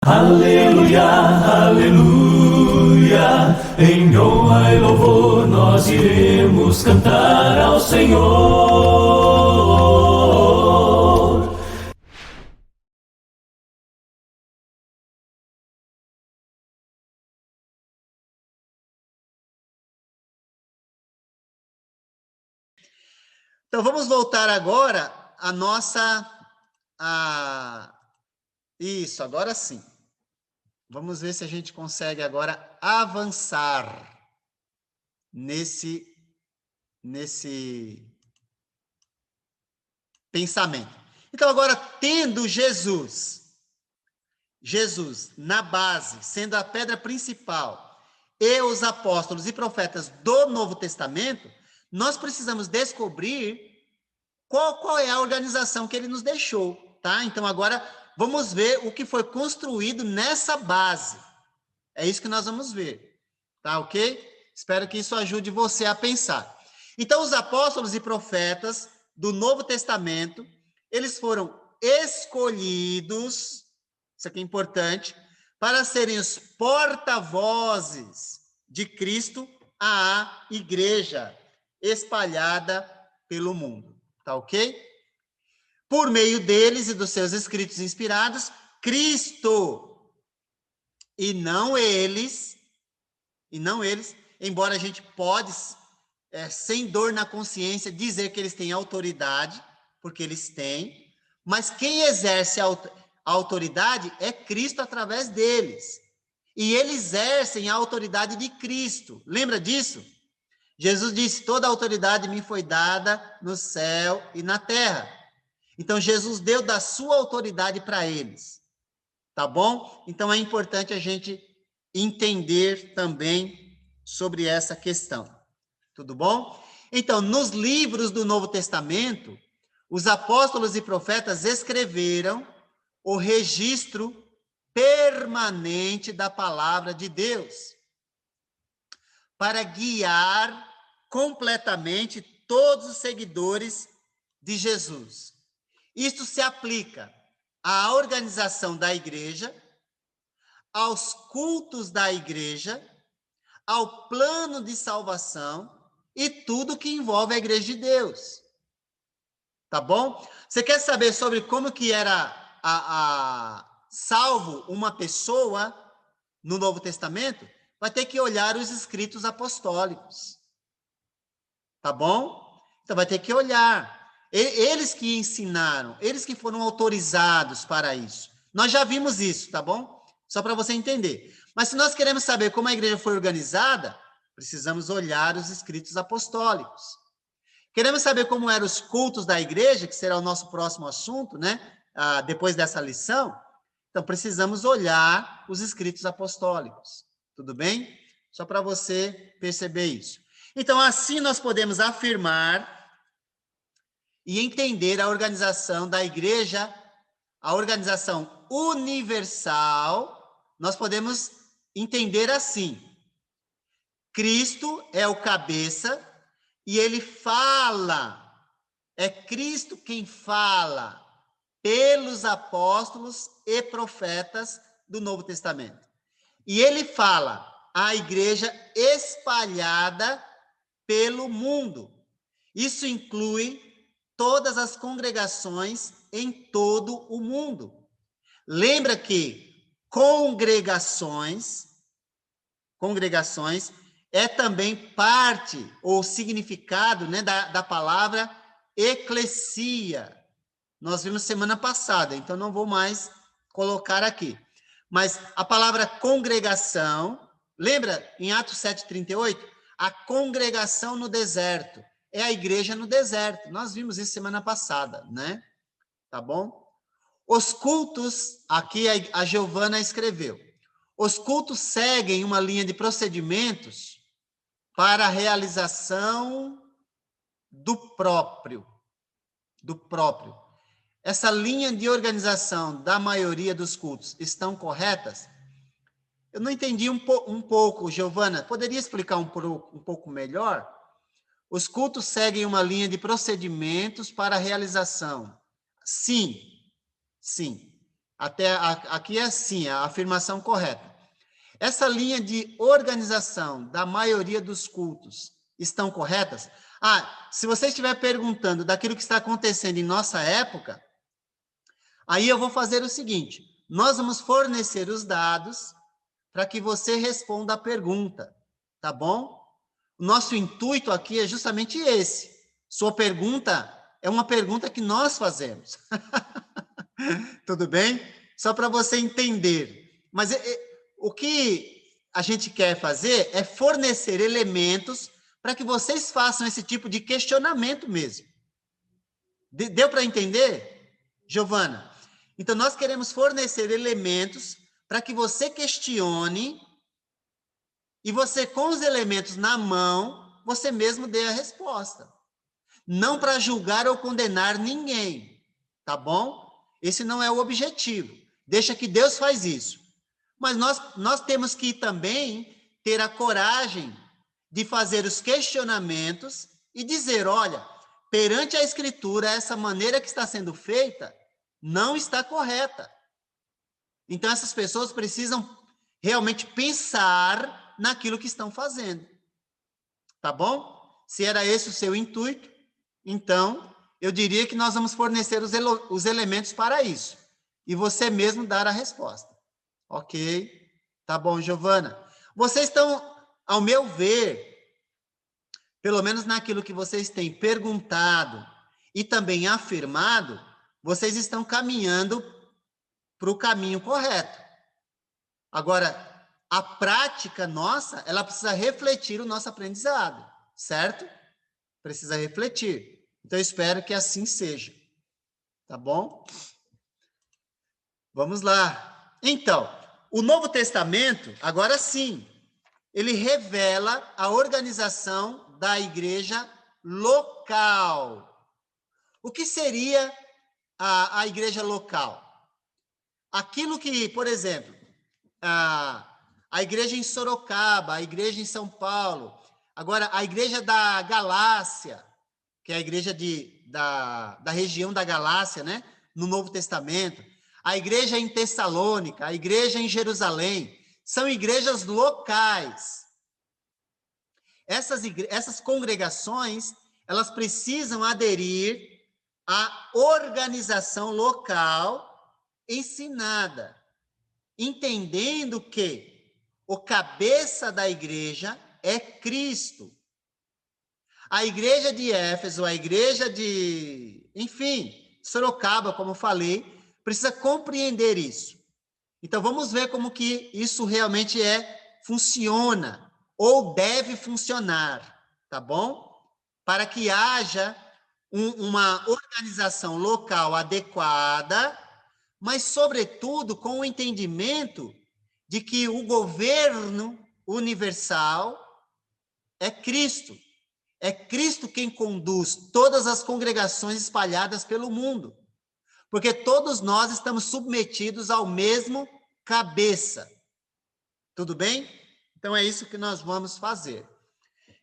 Aleluia, aleluia, em honra e louvor nós iremos cantar ao Senhor. Então, vamos voltar agora à Isso, agora sim. Vamos ver se a gente consegue agora avançar nesse pensamento. Então, agora, tendo Jesus na base, sendo a pedra principal, e os apóstolos e profetas do Novo Testamento, nós precisamos descobrir qual é a organização que ele nos deixou, tá? Então, agora, vamos ver o que foi construído nessa base. É isso que nós vamos ver, tá ok? Espero que isso ajude você a pensar. Então, os apóstolos e profetas do Novo Testamento, eles foram escolhidos, isso aqui é importante, para serem os porta-vozes de Cristo à igreja espalhada pelo mundo, tá ok? Por meio deles e dos seus escritos inspirados, Cristo, e não eles, embora a gente pode, sem dor na consciência, dizer que eles têm autoridade, porque eles têm, mas quem exerce a autoridade é Cristo através deles. E eles exercem a autoridade de Cristo. Lembra disso? Jesus disse: toda a autoridade me foi dada no céu e na terra. Então, Jesus deu da sua autoridade para eles. Tá bom? Então, é importante a gente entender também sobre essa questão. Tudo bom? Então, nos livros do Novo Testamento, os apóstolos e profetas escreveram o registro permanente da palavra de Deus para guiar completamente todos os seguidores de Jesus. Isto se aplica à organização da igreja, aos cultos da igreja, ao plano de salvação e tudo que envolve a igreja de Deus. Tá bom? Você quer saber sobre como que era salvo uma pessoa no Novo Testamento? Vai ter que olhar os escritos apostólicos. Tá bom? Então vai ter que olhar. Eles que ensinaram, eles que foram autorizados para isso. Nós já vimos isso, tá bom? Só para você entender. Mas se nós queremos saber como a igreja foi organizada, precisamos olhar os escritos apostólicos. Queremos saber como eram os cultos da igreja, que será o nosso próximo assunto, né? Depois dessa lição. Então, precisamos olhar os escritos apostólicos. Tudo bem? Só para você perceber isso. Então, assim nós podemos afirmar e entender a organização da igreja, a organização universal, nós podemos entender assim: Cristo é o cabeça e ele fala, é Cristo quem fala pelos apóstolos e profetas do Novo Testamento. E ele fala à igreja espalhada pelo mundo. Isso inclui todas as congregações em todo o mundo. Lembra que congregações é também parte ou significado, né, da palavra eclesia. Nós vimos semana passada, então não vou mais colocar aqui. Mas a palavra congregação, lembra em Atos 7:38? A congregação no deserto. É a igreja no deserto. Nós vimos isso semana passada, né? Tá bom? Os cultos, aqui a Giovana escreveu. Os cultos seguem uma linha de procedimentos para a realização do próprio. Essa linha de organização da maioria dos cultos estão corretas? Eu não entendi um pouco, Giovana. Poderia explicar um pouco melhor? Os cultos seguem uma linha de procedimentos para a realização. Sim. Aqui é assim, a afirmação correta. Essa linha de organização da maioria dos cultos estão corretas? Se você estiver perguntando daquilo que está acontecendo em nossa época, aí eu vou fazer o seguinte: nós vamos fornecer os dados para que você responda a pergunta, tá bom? O nosso intuito aqui é justamente esse. Sua pergunta é uma pergunta que nós fazemos. Tudo bem? Só para você entender. Mas o que a gente quer fazer é fornecer elementos para que vocês façam esse tipo de questionamento mesmo. Deu para entender, Giovana? Então, nós queremos fornecer elementos para que você questione e você, com os elementos na mão, você mesmo dê a resposta. Não para julgar ou condenar ninguém, tá bom? Esse não é o objetivo. Deixa que Deus faz isso. Mas nós temos que também ter a coragem de fazer os questionamentos e dizer, olha, perante a Escritura, essa maneira que está sendo feita não está correta. Então, essas pessoas precisam realmente pensar naquilo que estão fazendo. Tá bom? Se era esse o seu intuito, então, eu diria que nós vamos fornecer os elementos para isso. E você mesmo dar a resposta. Ok? Tá bom, Giovana. Vocês estão, ao meu ver, pelo menos naquilo que vocês têm perguntado e também afirmado, vocês estão caminhando para o caminho correto. Agora, a prática nossa, ela precisa refletir o nosso aprendizado, certo? Precisa refletir. Então, eu espero que assim seja. Tá bom? Vamos lá. Então, o Novo Testamento, agora sim, ele revela a organização da igreja local. O que seria a igreja local? Aquilo que, por exemplo, a igreja em Sorocaba, a igreja em São Paulo, agora a igreja da Galácia, que é a igreja da região da Galácia, né? No Novo Testamento, a igreja em Tessalônica, a igreja em Jerusalém, são igrejas locais. Essas congregações, elas precisam aderir à organização local ensinada, entendendo que o cabeça da igreja é Cristo. A igreja de Éfeso, a igreja enfim, Sorocaba, como eu falei, precisa compreender isso. Então, vamos ver como que isso realmente funciona, ou deve funcionar, tá bom? Para que haja uma organização local adequada, mas, sobretudo, com o entendimento de que o governo universal é Cristo. É Cristo quem conduz todas as congregações espalhadas pelo mundo. Porque todos nós estamos submetidos ao mesmo cabeça. Tudo bem? Então, é isso que nós vamos fazer.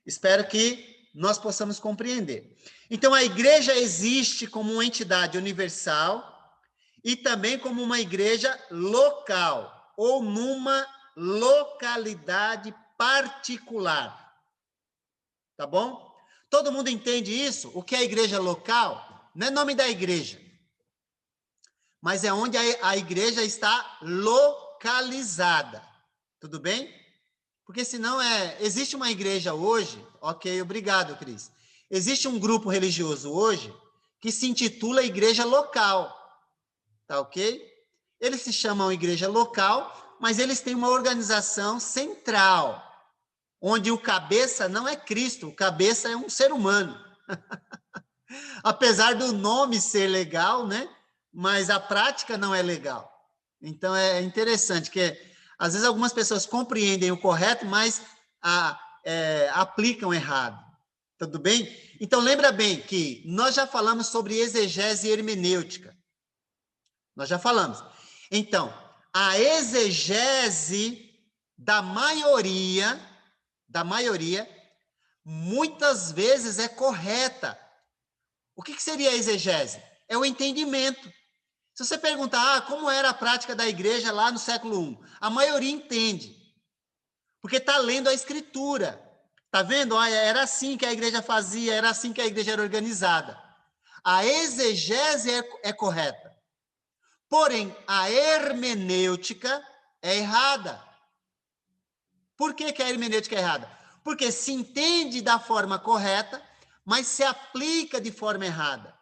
Espero que nós possamos compreender. Então, a igreja existe como uma entidade universal e também como uma igreja local, ou numa localidade particular. Tá bom? Todo mundo entende isso? O que é a igreja local? Não é nome da igreja, mas é onde a igreja está localizada. Tudo bem? Porque senão existe uma igreja hoje, ok, obrigado, Cris. Existe um grupo religioso hoje que se intitula igreja local, tá ok? Eles se chamam igreja local, mas eles têm uma organização central, onde o cabeça não é Cristo, o cabeça é um ser humano. Apesar do nome ser legal, né? Mas a prática não é legal. Então, é interessante que, às vezes, algumas pessoas compreendem o correto, mas aplicam errado. Tudo bem? Então, lembra bem que nós já falamos sobre exegese e hermenêutica. Nós já falamos. Então, a exegese da maioria, muitas vezes é correta. O que seria a exegese? É o entendimento. Se você perguntar, como era a prática da igreja lá no século I, a maioria entende, porque está lendo a Escritura. Está vendo? Olha, era assim que a igreja fazia, era assim que a igreja era organizada. A exegese é correta. Porém, a hermenêutica é errada. Por que a hermenêutica é errada? Porque se entende da forma correta, mas se aplica de forma errada.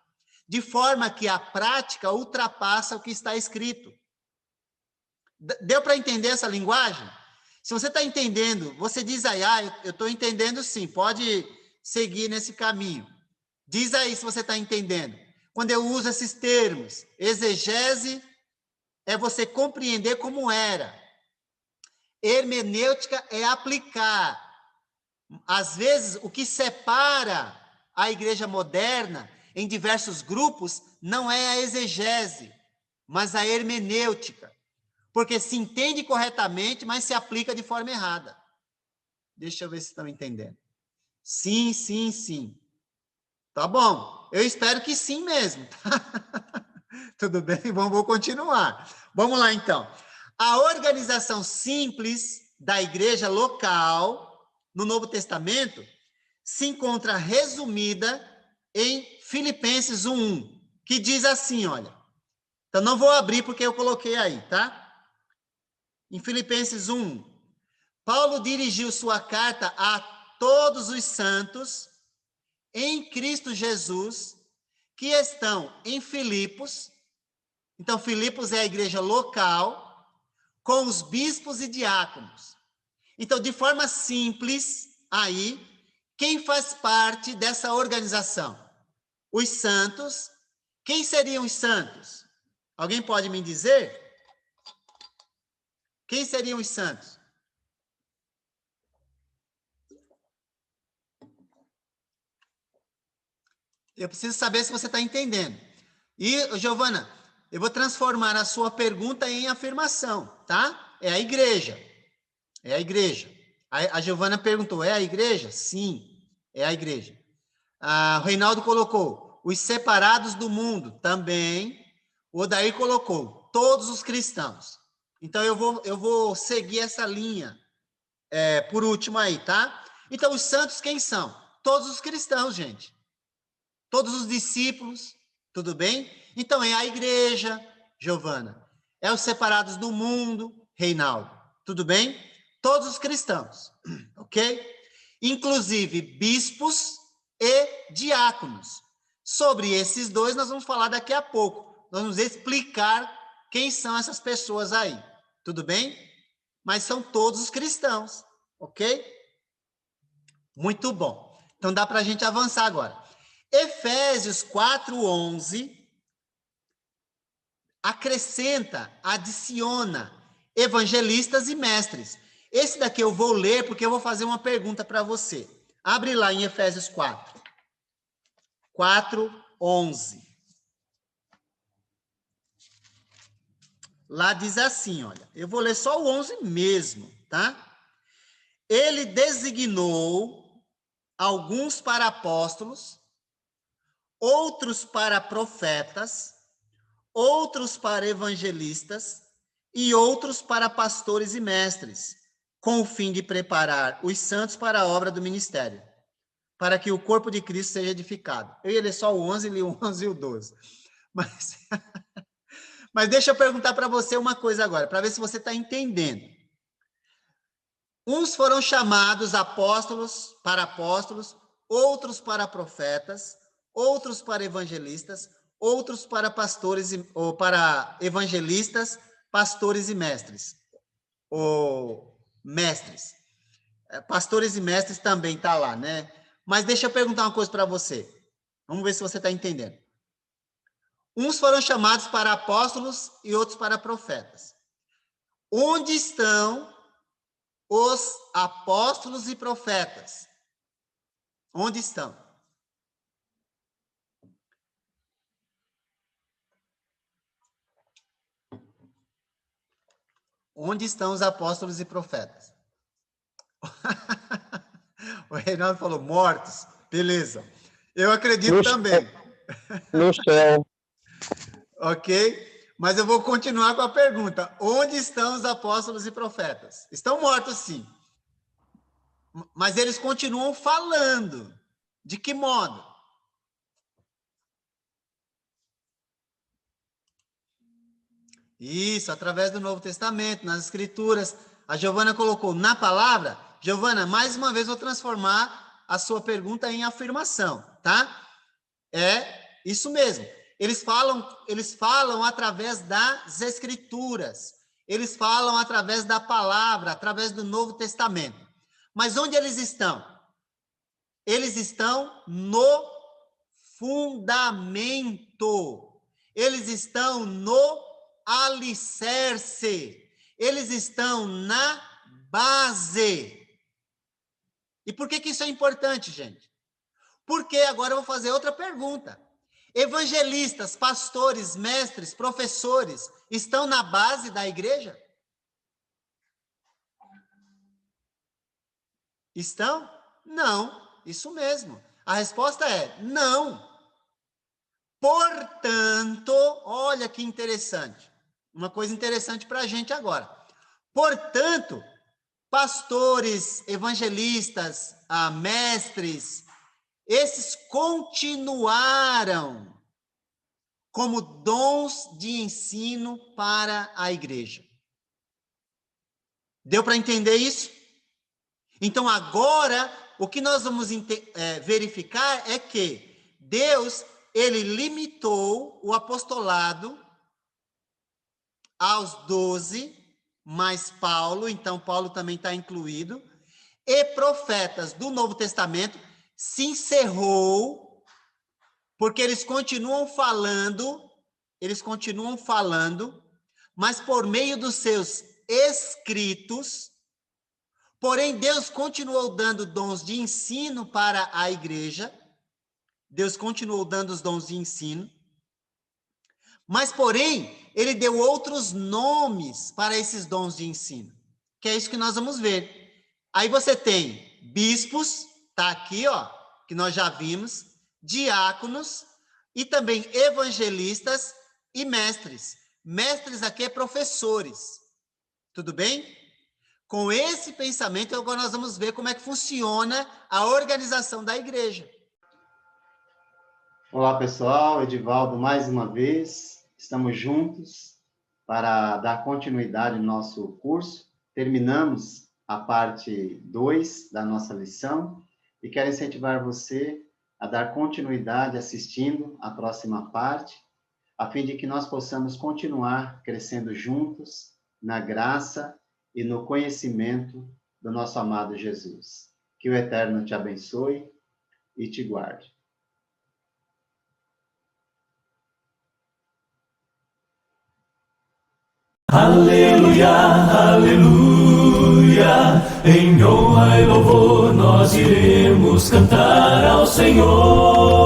De forma que a prática ultrapassa o que está escrito. Deu para entender essa linguagem? Se você está entendendo, você diz aí, eu estou entendendo sim, pode seguir nesse caminho. Diz aí se você está entendendo. Quando eu uso esses termos, exegese é você compreender como era. Hermenêutica é aplicar. Às vezes, o que separa a igreja moderna em diversos grupos não é a exegese, mas a hermenêutica. Porque se entende corretamente, mas se aplica de forma errada. Deixa eu ver se estão entendendo. Sim, sim, sim. Tá bom. Eu espero que sim mesmo. Tudo bem? Vou continuar. Vamos lá, então. A organização simples da igreja local, no Novo Testamento, se encontra resumida em Filipenses 1:1, que diz assim, olha. Então, não vou abrir porque eu coloquei aí, tá? Em Filipenses 1, Paulo dirigiu sua carta a todos os santos em Cristo Jesus que estão em Filipos. Então, Filipos é a igreja local, com os bispos e diáconos. Então, de forma simples, aí, quem faz parte dessa organização? Os santos. Quem seriam os santos? Alguém pode me dizer? Quem seriam os santos? Eu preciso saber se você está entendendo. E, Giovana, eu vou transformar a sua pergunta em afirmação, tá? É a igreja. É a igreja. A Giovana perguntou, é a igreja? Sim, é a igreja. O Reinaldo colocou, os separados do mundo, também. O Odair colocou, todos os cristãos. Então, eu vou seguir essa linha, por último aí, tá? Então, os santos quem são? Todos os cristãos, gente. Todos os discípulos, tudo bem? Então, é a igreja, Giovana. É os separados do mundo, Reinaldo. Tudo bem? Todos os cristãos, ok? Inclusive bispos e diáconos. Sobre esses dois nós vamos falar daqui a pouco. Nós vamos explicar quem são essas pessoas aí. Tudo bem? Mas são todos os cristãos, ok? Muito bom. Então dá para a gente avançar agora. Efésios 4:11 acrescenta, adiciona evangelistas e mestres. Esse daqui eu vou ler porque eu vou fazer uma pergunta para você. Abre lá em Efésios 4:11. Lá diz assim, olha, eu vou ler só o 11 mesmo, tá? Ele designou alguns para apóstolos, outros para profetas, outros para evangelistas e outros para pastores e mestres, com o fim de preparar os santos para a obra do ministério, para que o corpo de Cristo seja edificado. Eu ia ler só o 11, li o 11 e o 12. Mas deixa eu perguntar para você uma coisa agora, para ver se você está entendendo. Uns foram chamados apóstolos, outros para profetas, outros para evangelistas, outros para pastores ou para evangelistas, pastores e mestres. Ou mestres. Pastores e mestres também está lá, né? Mas deixa eu perguntar uma coisa para você. Vamos ver se você está entendendo. Uns foram chamados para apóstolos e outros para profetas. Onde estão os apóstolos e profetas? Onde estão? Onde estão os apóstolos e profetas? O Reinaldo falou, mortos. Beleza. Eu acredito também. No céu. Ok? Mas eu vou continuar com a pergunta. Onde estão os apóstolos e profetas? Estão mortos, sim. Mas eles continuam falando. De que modo? Isso, através do Novo Testamento, nas Escrituras. A Giovana colocou na palavra. Giovana, mais uma vez vou transformar a sua pergunta em afirmação, tá? É isso mesmo. Eles falam através das Escrituras. Eles falam através da palavra, através do Novo Testamento. Mas onde eles estão? Eles estão no fundamento. Eles estão no alicerce. Eles estão na base. E por que isso é importante, gente? Porque agora eu vou fazer outra pergunta. Evangelistas, pastores, mestres, professores estão na base da igreja? Estão? Não, isso mesmo. A resposta é não. Portanto, olha que interessante. Uma coisa interessante para a gente agora. Portanto, pastores, evangelistas, mestres, esses continuaram como dons de ensino para a igreja. Deu para entender isso? Então, agora, o que nós vamos verificar é que Deus, ele limitou o apostolado aos 12, mais Paulo, então Paulo também está incluído, e profetas do Novo Testamento, se encerrou, porque eles continuam falando, mas por meio dos seus escritos. Porém, Deus continuou dando dons de ensino para a igreja. Deus continuou dando os dons de ensino. Mas, porém, ele deu outros nomes para esses dons de ensino. Que é isso que nós vamos ver. Aí você tem bispos, tá aqui, ó, que nós já vimos, diáconos e também evangelistas e mestres. Mestres aqui é professores. Tudo bem? Com esse pensamento, agora nós vamos ver como é que funciona a organização da igreja. Olá, pessoal. Edivaldo, mais uma vez. Estamos juntos para dar continuidade no nosso curso. Terminamos a parte 2 da nossa lição e quero incentivar você a dar continuidade assistindo a próxima parte, a fim de que nós possamos continuar crescendo juntos na graça e no conhecimento do nosso amado Jesus. Que o Eterno te abençoe e te guarde. Aleluia, aleluia, em honra e louvor nós iremos cantar ao Senhor.